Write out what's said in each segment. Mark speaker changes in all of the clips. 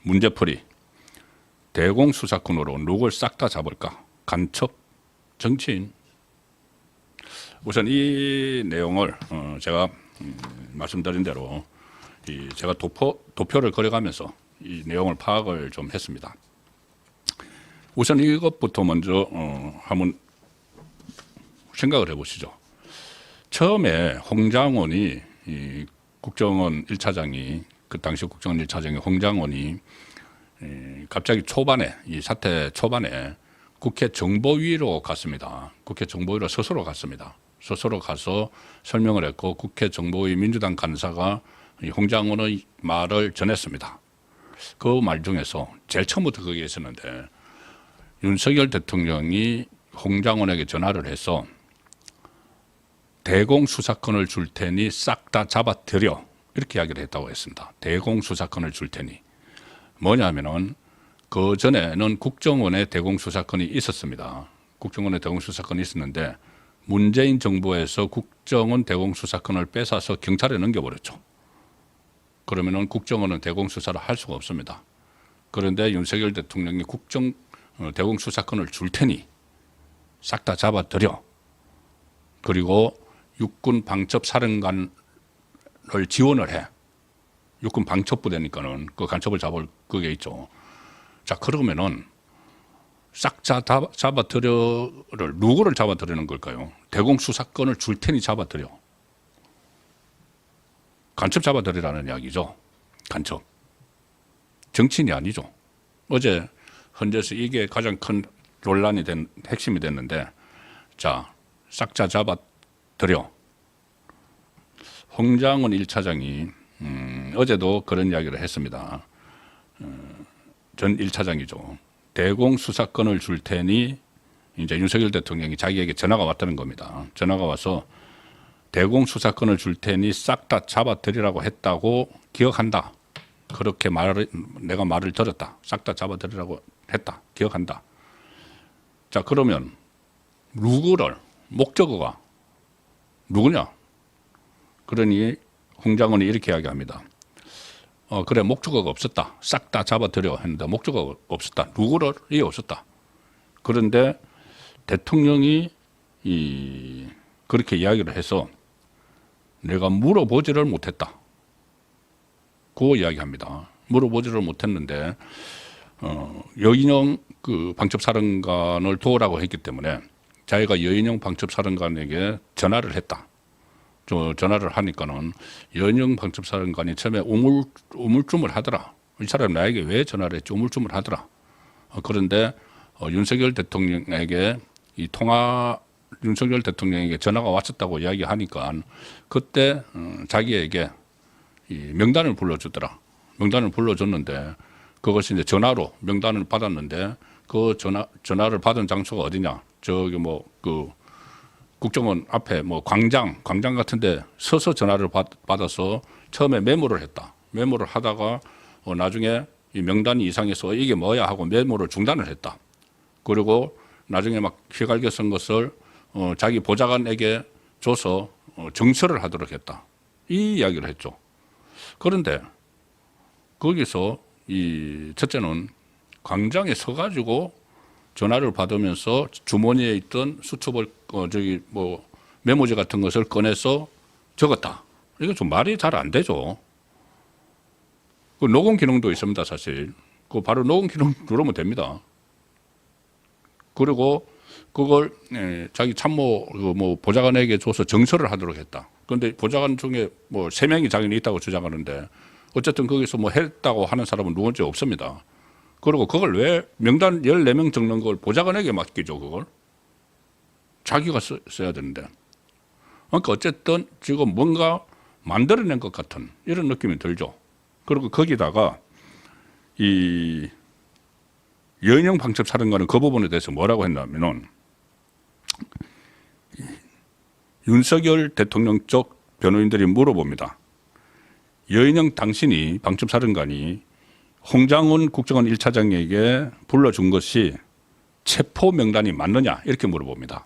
Speaker 1: 문제풀이. 대공수사권으로 누굴 싹 다 잡을까? 간첩, 정치인. 우선 이 내용을 제가 말씀드린 대로 제가 도표를 걸어가면서 이 내용을 파악을 좀 했습니다. 우선 이것부터 먼저 한번 생각을 해보시죠. 처음에 홍장원이 이 국정원 1차장이 그 당시 국정원 1차장이 홍장원이 갑자기 초반에 이 사태 초반에 국회 정보위로 갔습니다. 국회 정보위로 스스로 갔습니다. 스스로 가서 설명을 했고 국회 정보위 민주당 간사가 이 홍장원의 말을 전했습니다. 그 말 중에서 제일 처음부터 거기에 있었는데 윤석열 대통령이 홍장원에게 전화를 해서 대공수사권을 줄 테니 싹 다 잡아들여 이렇게 이야기를 했다고 했습니다. 대공수사권을 줄 테니 뭐냐면은 그 전에는 국정원에 대공수사권이 있었습니다. 국정원에 대공수사권이 있었는데 문재인 정부에서 국정원 대공수사권을 뺏어서 경찰에 넘겨버렸죠. 그러면은 국정원은 대공수사를 할 수가 없습니다. 그런데 윤석열 대통령이 대공수사권을 줄 테니 싹 다 잡아들여. 그리고 육군 방첩사령관을 지원을 해. 육군 방첩부대니까는 그 간첩을 잡을 그게 있죠. 자, 그러면은 싹 다 잡아들여를 누구를 잡아들이는 걸까요? 대공수사권을 줄 테니 잡아들여. 간첩 잡아들이라는 이야기죠. 간첩. 정치인이 아니죠. 어제 현재에서 이게 가장 큰 논란이 된 핵심이 됐는데, 자, 싹 다 잡아들여. 홍장원 1차장이 어제도 그런 이야기를 했습니다. 전 1차장이죠. 대공수사권을 줄 테니 이제 윤석열 대통령이 자기에게 전화가 왔다는 겁니다. 전화가 와서 대공수사권을 줄 테니 싹 다 잡아들이라고 했다고 기억한다. 그렇게 내가 말을 들었다. 싹 다 잡아들이라고 했다. 기억한다. 자, 그러면 누구를, 목적어가 누구냐? 그러니 홍장원이 이렇게 이야기합니다. 그래, 목적어가 없었다. 싹 다 잡아들여 했는데 목적어가 없었다. 누구를이 없었다. 그런데 대통령이 그렇게 이야기를 해서 내가 물어보지를 못했다. 그 이야기합니다. 물어보지를 못했는데 여인영 그 방첩사령관을 도우라고 했기 때문에 자기가 여인영 방첩사령관에게 전화를 했다. 전화를 하니까는 여인영 방첩사령관이 처음에 우물쭈물 하더라. 이 사람이 나에게 왜 전화를 했지? 우물쭈물 하더라. 그런데 윤석열 대통령에게 윤석열 대통령에게 전화가 왔었다고 이야기하니까 그때 자기에게 이 명단을 불러주더라. 명단을 불러줬는데 그것이 이제 전화로 명단을 받았는데 그 전화를 받은 장소가 어디냐? 저기 그 국정원 앞에 광장 같은데 서서 전화를 받아서 처음에 메모를 했다. 메모를 하다가 나중에 이 명단이 이상해서 이게 뭐야 하고 메모를 중단을 했다. 그리고 나중에 막 휘갈겨 쓴 것을 자기 보좌관에게 줘서 정서를 하도록 했다. 이 이야기를 했죠. 그런데 거기서 첫째는 광장에 서가지고 전화를 받으면서 주머니에 있던 수첩을 메모지 같은 것을 꺼내서 적었다. 이거 좀 말이 잘 안 되죠. 그 녹음 기능도 있습니다, 사실. 그 바로 녹음 기능 누르면 됩니다. 그리고 그걸 자기 참모 보좌관에게 줘서 정서를 하도록 했다. 그런데 보좌관 중에 3명이 자기는 있다고 주장하는데 어쨌든 거기서 했다고 하는 사람은 누군지 없습니다. 그리고 그걸 왜 명단 14명 적는 걸 보좌관에게 맡기죠, 그걸? 자기가 써야 되는데. 그러니까 어쨌든 지금 뭔가 만들어낸 것 같은 이런 느낌이 들죠. 그리고 거기다가 이 여인영 방첩사령관은 그 부분에 대해서 뭐라고 했냐면은 윤석열 대통령 쪽 변호인들이 물어봅니다. 여인영 당신이 방첩사령관이 홍장원 국정원 1차장에게 불러준 것이 체포 명단이 맞느냐 이렇게 물어봅니다.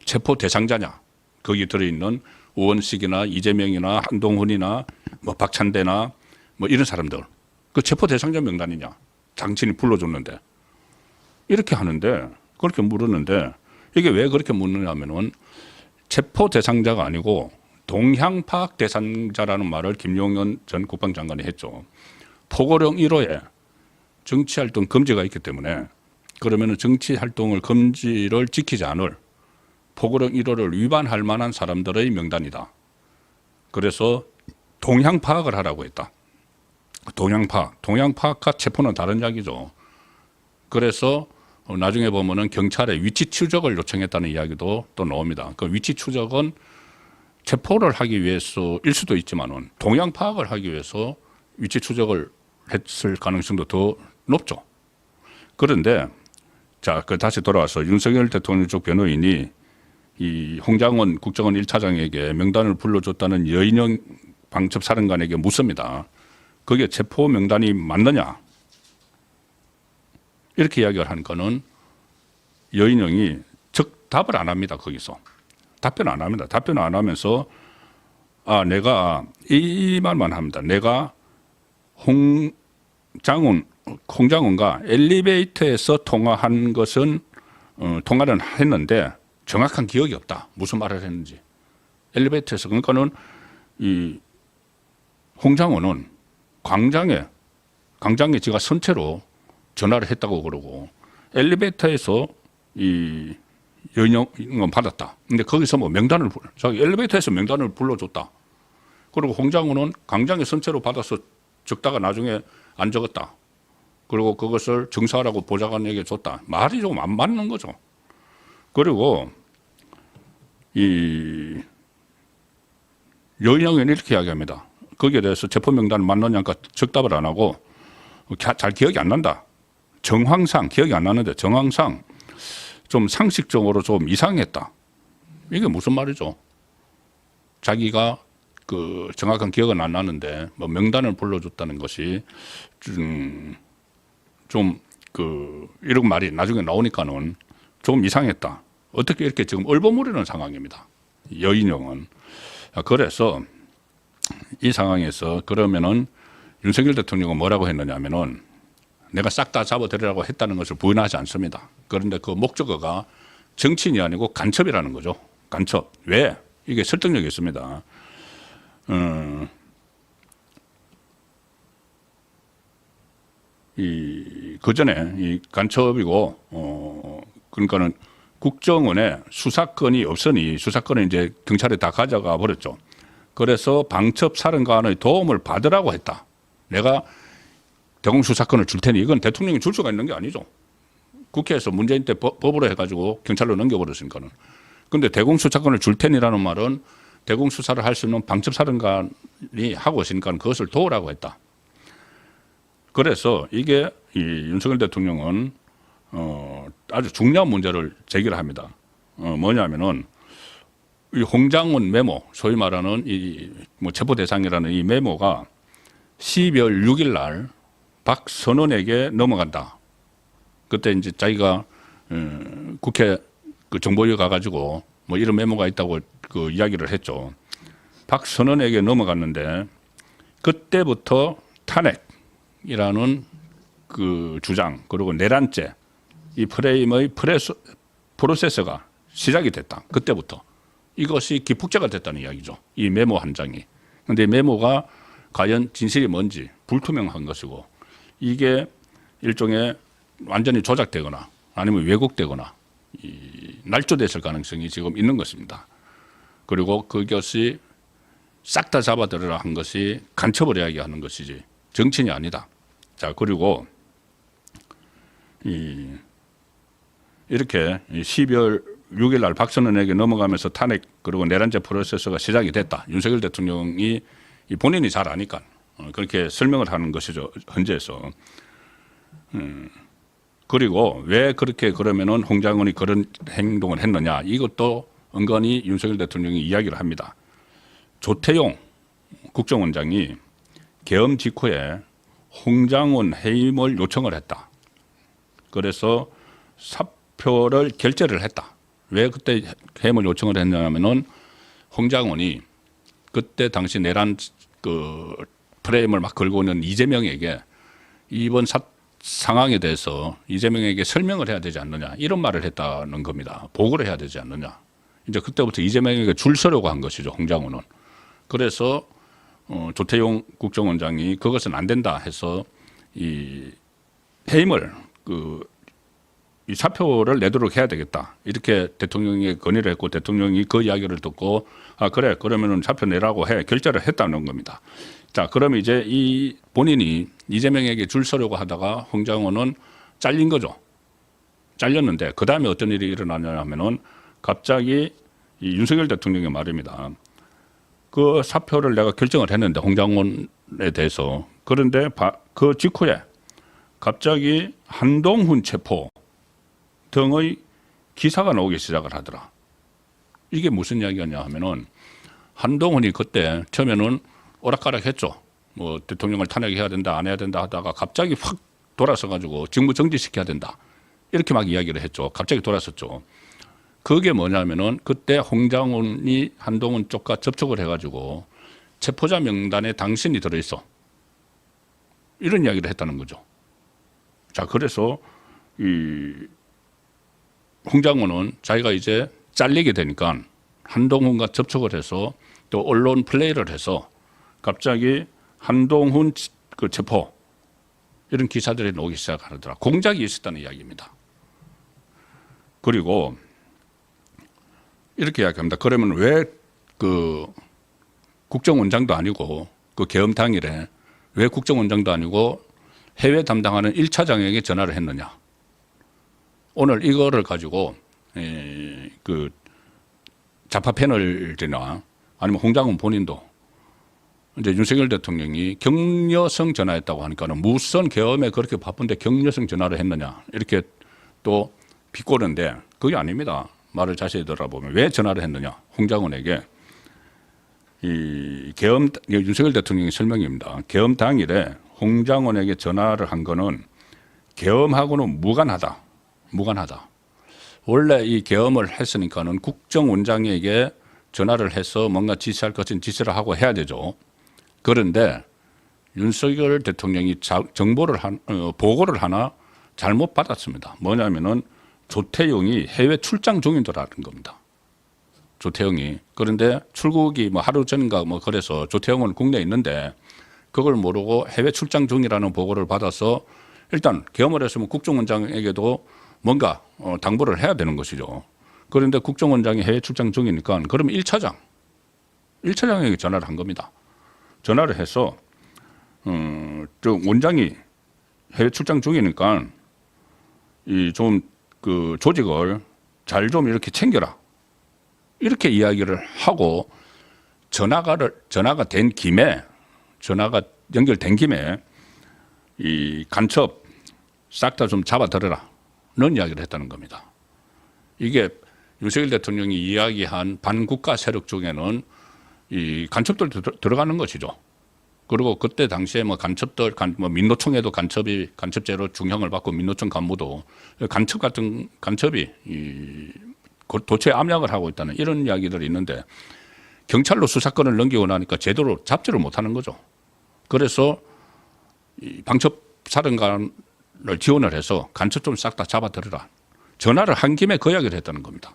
Speaker 1: 체포 대상자냐? 거기 들어있는 우원식이나 이재명이나 한동훈이나 박찬대나 이런 사람들 그 체포 대상자 명단이냐? 당신이 불러줬는데. 이렇게 하는데, 그렇게 물었는데, 이게 왜 그렇게 묻느냐면은 체포 대상자가 아니고 동향 파악 대상자라는 말을 김용현 전 국방장관이 했죠. 포고령 1호에 정치활동 금지가 있기 때문에 그러면은 정치활동을 금지를 지키지 않을 포고령 1호를 위반할 만한 사람들의 명단이다. 그래서 동향 파악을 하라고 했다. 동향 파악과 체포는 다른 이야기죠. 그래서 나중에 보면은 경찰에 위치 추적을 요청했다는 이야기도 또 나옵니다. 그 위치 추적은 체포를 하기 위해서일 수도 있지만은 동향 파악을 하기 위해서 위치 추적을 했을 가능성도 더 높죠. 그런데 자, 다시 돌아와서 윤석열 대통령 쪽 변호인이 이 홍장원 국정원 1차장에게 명단을 불러줬다는 여인영 방첩사령관에게 묻습니다. 그게 체포 명단이 맞느냐? 이렇게 이야기를 한 거는 여인영이 답을 안 합니다. 거기서. 답변 안 합니다. 답변 안 하면서 내가 이 말만 합니다. 내가 홍장원과 엘리베이터에서 통화한 것은 통화는 했는데 정확한 기억이 없다. 무슨 말을 했는지. 엘리베이터에서 그러니까는 이 홍장원은 광장에 제가 선체로 전화를 했다고 그러고 엘리베이터에서 이 여인영은 받았다. 근데 거기서 뭐 명단을 자기 엘리베이터에서 명단을 불러줬다. 그리고 홍장원은 광장에 선체로 받아서 적다가 나중에 안 적었다. 그리고 그것을 증서하라고 보좌관에게 줬다. 말이 좀 안 맞는 거죠. 그리고 이 여인영은 이렇게 이야기합니다. 거기에 대해서 체포 명단 맞느냐니까 적답을 안 하고 잘 기억이 안 난다. 정황상 기억이 안 나는데 정황상 좀 상식적으로 좀 이상했다. 이게 무슨 말이죠? 자기가 그 정확한 기억은 안 나는데 뭐 명단을 불러줬다는 것이 좀 이런 말이 나중에 나오니까는 좀 이상했다. 어떻게 이렇게 지금 얼버무리는 상황입니다. 여인영은. 그래서 이 상황에서 그러면은 윤석열 대통령은 뭐라고 했느냐면은 내가 싹 다 잡아들이라고 했다는 것을 부인하지 않습니다. 그런데 그 목적어가 정치인이 아니고 간첩이라는 거죠. 간첩. 왜? 이게 설득력이 있습니다. 그 전에 이 간첩이고, 그러니까는 국정원에 수사권이 없으니 수사권을 이제 경찰에 다 가져가 버렸죠. 그래서 방첩사령관의 도움을 받으라고 했다. 내가 대공수사권을 줄 테니 이건 대통령이 줄 수가 있는 게 아니죠. 국회에서 문재인 때 법으로 해가지고 경찰로 넘겨버렸으니까는. 그런데 대공수사권을 줄 테니라는 말은 대공수사를 할 수 있는 방첩사령관이 하고 있으니까 그것을 도우라고 했다. 그래서 이게 이 윤석열 대통령은 아주 중요한 문제를 제기를 합니다. 뭐냐면은 이 홍장원 메모, 소위 말하는 이 뭐 체포 대상이라는 이 메모가 12월 6일 날 박선원에게 넘어간다. 그때 이제 자기가 국회 그 정보위에 가가지고 뭐 이런 메모가 있다고 그 이야기를 했죠. 박선원에게 넘어갔는데 그때부터 탄핵이라는 그 주장 그리고 내란죄 이 프레임의 프로세스가 시작이 됐다. 그때부터 이것이 기폭제가 됐다는 이야기죠. 이 메모 한 장이. 그런데 메모가 과연 진실이 뭔지 불투명한 것이고 이게 일종의 완전히 조작되거나 아니면 왜곡되거나 날조됐을 가능성이 지금 있는 것입니다. 그리고 그것이 싹 다 잡아들으라 한 것이 간첩을 이야기하는 것이지 정치인이 아니다. 자, 그리고 이렇게 12월 6일 날 박선원에게 넘어가면서 탄핵 그리고 내란죄 프로세스가 시작이 됐다. 윤석열 대통령이 본인이 잘 아니까 그렇게 설명을 하는 것이죠. 헌재에서. 그리고 왜 그렇게 그러면은 홍장원이 그런 행동을 했느냐. 이것도 은근히 윤석열 대통령이 이야기를 합니다. 조태용 국정원장이 계엄 직후에 홍장원 해임을 요청을 했다. 그래서 사표를 결재를 했다. 왜 그때 해임을 요청을 했냐면은 홍장원이 그때 당시 내란 그 프레임을 막 걸고 있는 이재명에게 이번 상황에 대해서 이재명에게 설명을 해야 되지 않느냐 이런 말을 했다는 겁니다. 보고를 해야 되지 않느냐. 이제 그때부터 이재명에게 줄 서려고 한 것이죠. 홍장호는. 그래서 조태용 국정원장이 그것은 안 된다 해서 이 해임을 이 사표를 내도록 해야 되겠다. 이렇게 대통령에게 건의를 했고 대통령이 그 이야기를 듣고 아 그래 그러면은 사표 내라고 해 결재를 했다는 겁니다. 자 그러면 이제 이 본인이 이재명에게 줄 서려고 하다가 홍장호는 잘린 거죠. 잘렸는데 그 다음에 어떤 일이 일어나냐 하면은 갑자기 이 윤석열 대통령의 말입니다. 그 사표를 내가 결정을 했는데 홍장원에 대해서 그런데 그 직후에 갑자기 한동훈 체포 등의 기사가 나오기 시작을 하더라. 이게 무슨 이야기였냐 하면은 한동훈이 그때 처음에는 오락가락했죠. 뭐 대통령을 탄핵해야 된다 안 해야 된다 하다가 갑자기 확 돌아서 가지고 직무 정지시켜야 된다 이렇게 막 이야기를 했죠. 갑자기 돌아섰죠. 그게 뭐냐면은 그때 홍장훈이 한동훈 쪽과 접촉을 해가지고 체포자 명단에 당신이 들어있어 이런 이야기를 했다는 거죠. 자 그래서 이 홍장훈은 자기가 이제 잘리게 되니까 한동훈과 접촉을 해서 또 언론 플레이를 해서 갑자기 한동훈 그 체포 이런 기사들이 나오기 시작하더라. 공작이 있었다는 이야기입니다. 그리고 이렇게 이야기합니다. 그러면 왜 그 국정원장도 아니고 그 계엄 당일에 왜 국정원장도 아니고 해외 담당하는 1차장에게 전화를 했느냐. 오늘 이거를 가지고 그 좌파 패널들이나 아니면 홍장훈 본인도 이제 윤석열 대통령이 격려성 전화했다고 하니까는 무슨 계엄에 그렇게 바쁜데 격려성 전화를 했느냐 이렇게 또 비꼬는데 그게 아닙니다. 말을 자세히 들어보면 왜 전화를 했느냐. 홍장훈에게 이 계엄 윤석열 대통령의 설명입니다. 계엄 당일에 홍장훈에게 전화를 한 거는 계엄하고는 무관하다. 원래 이 계엄을 했으니까는 국정원장에게 전화를 해서 뭔가 지시할 것은 지시를 하고 해야 되죠. 그런데 윤석열 대통령이 보고를 하나 잘못 받았습니다. 뭐냐면은 조태용이 해외 출장 중이더라는 겁니다. 조태용이. 그런데 출국이 뭐 하루 전인가 뭐 그래서 조태용은 국내에 있는데 그걸 모르고 해외 출장 중이라는 보고를 받아서 일단 계엄을 했으면 국정원장에게도 뭔가 당부를 해야 되는 것이죠. 그런데 국정원장이 해외 출장 중이니까 그러면 1차장에게 전화를 한 겁니다. 전화를 해서 저 원장이 해외 출장 중이니까 이 좀 그 조직을 잘 좀 이렇게 챙겨라. 이렇게 이야기를 하고 전화가 연결된 김에 이 간첩 싹 다 좀 잡아들여라. 는 이야기를 했다는 겁니다. 이게 윤석열 대통령이 이야기한 반국가 세력 중에는 이 간첩들 들어가는 것이죠. 그리고 그때 당시에 뭐 간첩들, 민노총에도 간첩죄로 중형을 받고 민노총 간부도 간첩이 도처에 암약을 하고 있다는 이런 이야기들이 있는데 경찰로 수사권을 넘기고 나니까 제대로 잡지를 못하는 거죠. 그래서 이 방첩사령관을 지원을 해서 간첩 좀 싹 다 잡아들여라. 전화를 한 김에 그 이야기를 했다는 겁니다.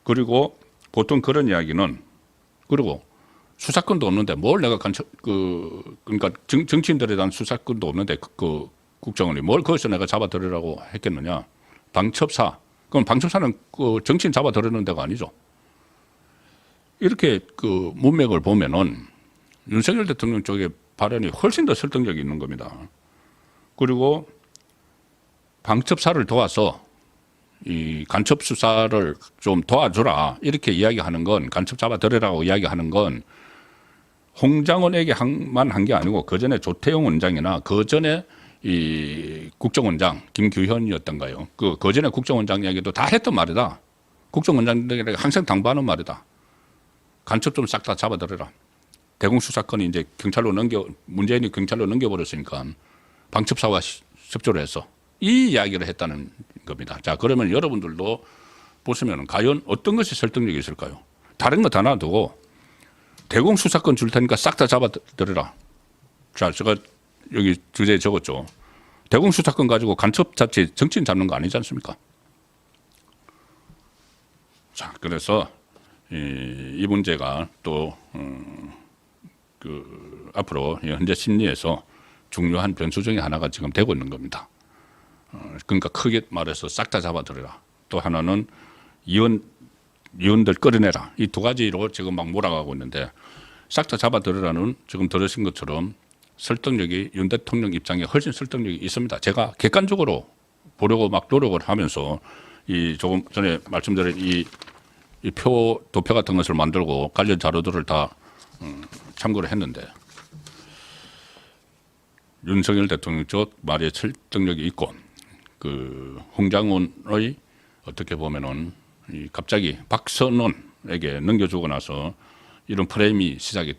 Speaker 1: 그리고 보통 그런 이야기는 그리고 수사권도 없는데 뭘 내가 그러니까 정치인들에 대한 수사권도 없는데 그 국정원이 뭘 거기서 내가 잡아들으라고 했겠느냐. 방첩사. 그럼 방첩사는 그 정치인 잡아들이는 데가 아니죠. 이렇게 그 문맥을 보면은 윤석열 대통령 쪽의 발언이 훨씬 더 설득력이 있는 겁니다. 그리고 방첩사를 도와서 이 간첩 수사를 좀 도와주라 이렇게 이야기하는 건 간첩 잡아들으라고 이야기하는 건 홍장원에게만 한 게 아니고 그 전에 조태용 원장이나 그 전에 이 국정원장 김규현이었던가요? 그 전에 국정원장 이야기도 다 했던 말이다. 국정원장들에게 항상 당부하는 말이다. 간첩 좀 싹 다 잡아들여라. 대공수사권이 이제 문재인이 경찰로 넘겨버렸으니까 방첩사와 협조를 해서 이 이야기를 했다는 겁니다. 자, 그러면 여러분들도 보시면 과연 어떤 것이 설득력이 있을까요? 다른 거 다 놔두고 대공수사권 줄 테니까 싹 다 잡아들여라. 자, 제가 여기 주제에 적었죠. 대공수사권 가지고 간첩 자체 정치인 잡는 거 아니지 않습니까? 자, 그래서 이 문제가 또 앞으로 현재 심리에서 중요한 변수 중에 하나가 지금 되고 있는 겁니다. 그러니까 크게 말해서 싹 다 잡아들여라. 또 하나는 의원들 끌어내라. 이 두 가지로 지금 막 몰아가고 있는데 싹 다 잡아들여라는 지금 들으신 것처럼 설득력이 윤 대통령 입장에 훨씬 설득력이 있습니다. 제가 객관적으로 보려고 막 노력을 하면서 이 조금 전에 말씀드린 이 도표 같은 것을 만들고 관련 자료들을 다 참고를 했는데 윤석열 대통령 쪽 말에 설득력이 있고 그 홍장훈의 어떻게 보면은 갑자기 박선원에게 넘겨주고 나서 이런 프레임이 시작이